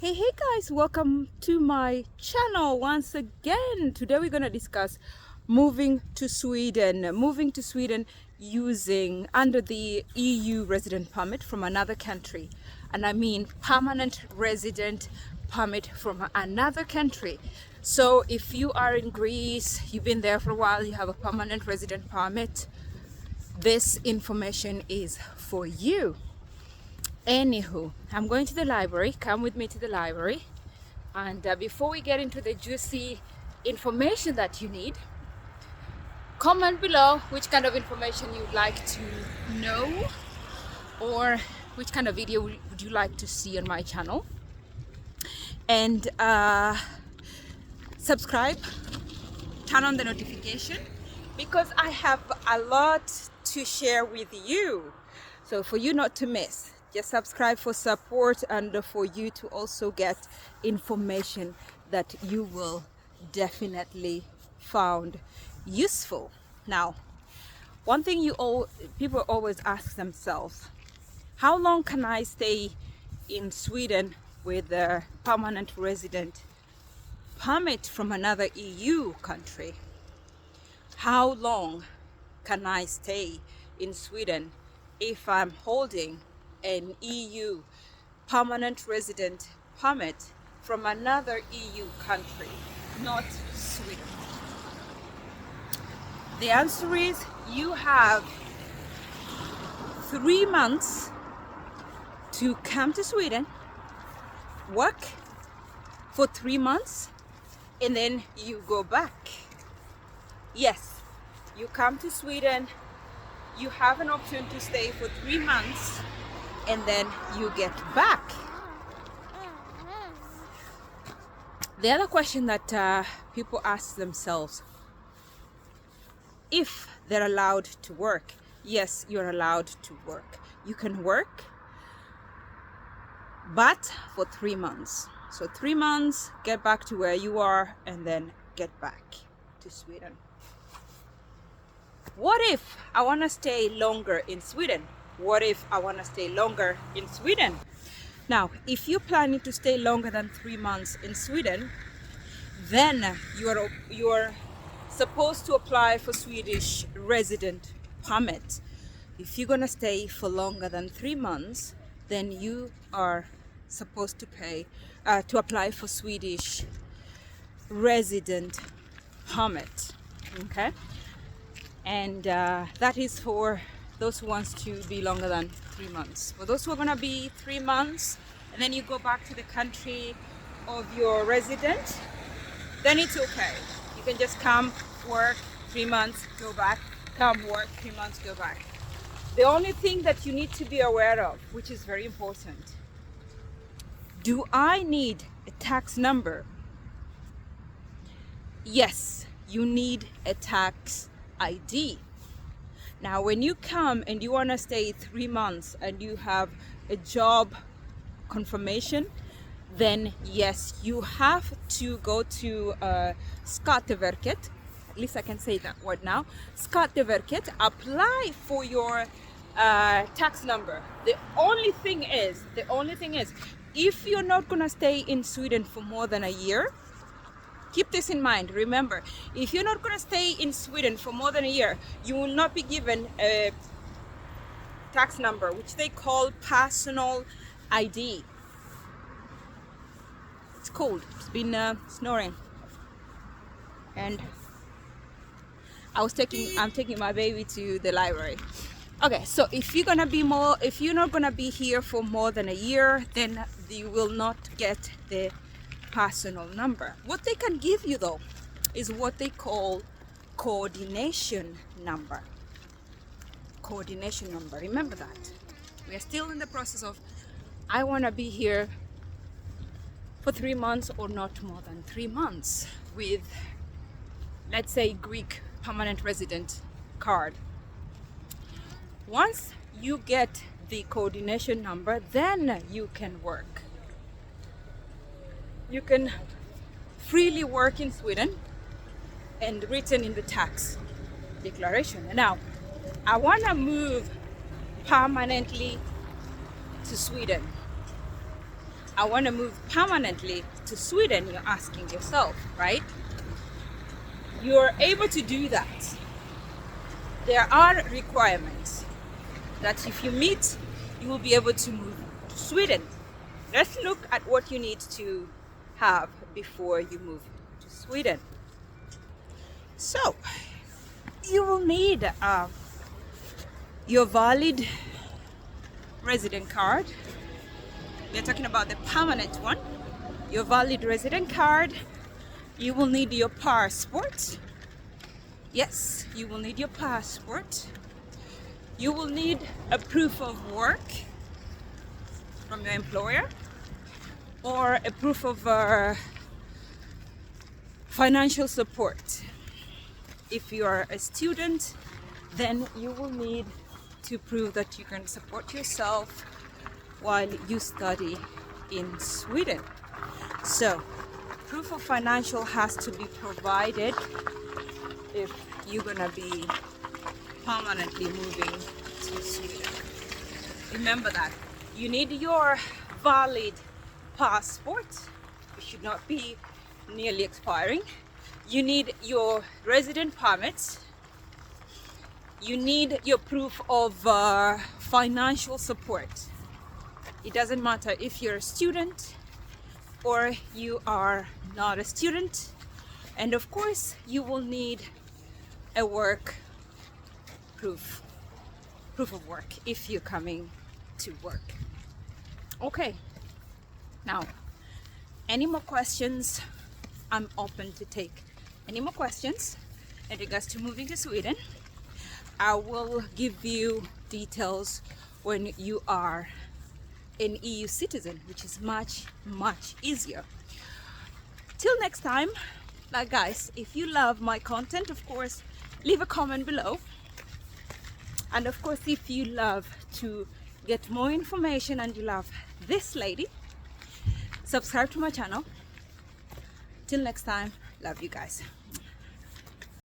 Hey guys, welcome to my channel once again. Today we're going to discuss moving to Sweden using under the EU resident permit from another country, and I mean permanent resident permit from another country. So if you are in Greece, you've been there for a while, you have a permanent resident permit, this information is for you. Anywho, I'm going to the library. Come with me to the library. And before we get into the juicy information that you need, comment below which kind of information you'd like to know, or which kind of video would you like to see on my channel. And subscribe, turn on the notification, because I have a lot to share with you. So for you not to miss, just subscribe for support and for you to also get information that you will definitely found useful. Now, one thing people always ask themselves, how long can I stay in Sweden with a permanent resident permit from another EU country? How long can I stay in Sweden if I'm holding an EU permanent resident permit from another EU country, not Sweden? The answer is you have 3 months to come to Sweden, work for 3 months, and then you go back. Yes, you come to Sweden, you have an option to stay for 3 months, and then you get back. The other question that people ask themselves, if they're allowed to work. Yes, you're allowed to work. You can work, but for 3 months. So 3 months, get back to where you are, and then get back to Sweden. What if I want to stay longer in Sweden? What if I want to stay longer in Sweden? Now, if you're planning to stay longer than 3 months in Sweden, then you're supposed to apply for Swedish resident permit. If you're gonna stay for longer than 3 months, then you are supposed to apply for Swedish resident permit. Okay, and that is for those who wants to be longer than 3 months. For those who are gonna be 3 months and then you go back to the country of your resident, then it's okay. You can just come, work 3 months, go back, come, work 3 months, go back. The only thing that you need to be aware of, which is very important, do I need a tax number? Yes, you need a tax ID. Now, when you come and you want to stay 3 months and you have a job confirmation, then yes, you have to go to Skatteverket. At least I can say that word now. Skatteverket, apply for your tax number. The only thing is, if you're not gonna stay in Sweden for more than a year, keep this in mind. Remember, if you're not going to stay in Sweden for more than a year, you will not be given a tax number, which they call personal ID. It's cold. It's been snoring, and I'm taking my baby to the library. Okay, so if you're not gonna be here for more than a year, then you will not get the personal number. What they can give you though is what they call coordination number. Coordination number. Remember that. We are still in the process of, I want to be here for 3 months or not more than 3 months with, let's say, Greek permanent resident card. Once you get the coordination number, then you can work. You can freely work in Sweden and written in the tax declaration. Now, I want to move permanently to Sweden. I want to move permanently to Sweden, you're asking yourself, right? You're able to do that. There are requirements that if you meet, you will be able to move to Sweden. Let's look at what you need to have before you move to Sweden. So, you will need your valid resident card. We're talking about the permanent one. Your valid resident card. You will need your passport. Yes, you will need your passport. You will need a proof of work from your employer, or a proof of financial support. If you are a student, then you will need to prove that you can support yourself while you study in Sweden. So, proof of financial has to be provided if you're gonna be permanently moving to Sweden. Remember that. You need your valid passport. It should not be nearly expiring. You need your resident permits. You need your proof of financial support. It doesn't matter if you're a student or you are not a student. And of course, you will need a work proof of work if you're coming to work. Okay, now, any more questions? I'm open to take any more questions in regards to moving to Sweden. I will give you details when you are an EU citizen, which is much easier. Till next time, guys, if you love my content, of course, leave a comment below. And of course, if you love to get more information and you love this lady, subscribe to my channel. Till next time, love you guys.